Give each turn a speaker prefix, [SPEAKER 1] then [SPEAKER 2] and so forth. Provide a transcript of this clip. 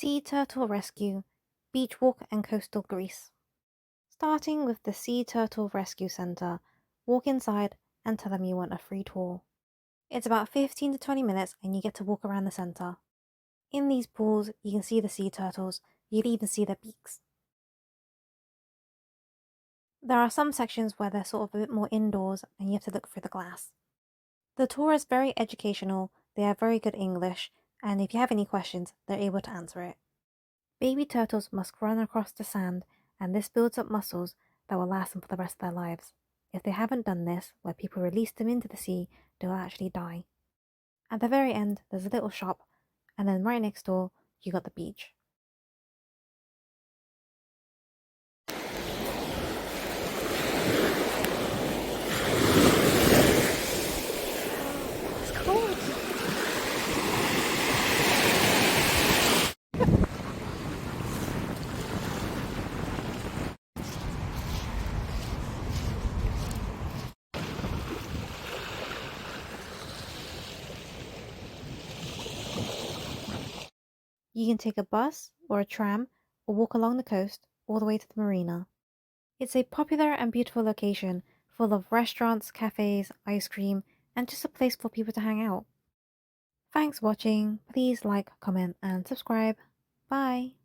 [SPEAKER 1] Sea Turtle Rescue, Beach Walk and Coastal Greece. Starting with the Sea Turtle Rescue Center, walk inside and tell them you want a free tour. It's about 15 to 20 minutes and you get to walk around the center. In these pools, you can see the sea turtles, you'll even see their beaks. There are some sections where they're sort of a bit more indoors and you have to look through the glass. The tour is very educational, they have very good English, and if you have any questions, they're able to answer it. Baby turtles must run across the sand, and this builds up muscles that will last them for the rest of their lives. If they haven't done this, where people release them into the sea, they'll actually die. At the very end, there's a little shop, and then right next door, you got the beach. It's cold! You can take a bus or a tram or walk along the coast all the way to the marina. It's a popular and beautiful location full of restaurants, cafes, ice cream, and just a place for people to hang out. Thanks for watching. Please like, comment, and subscribe. Bye!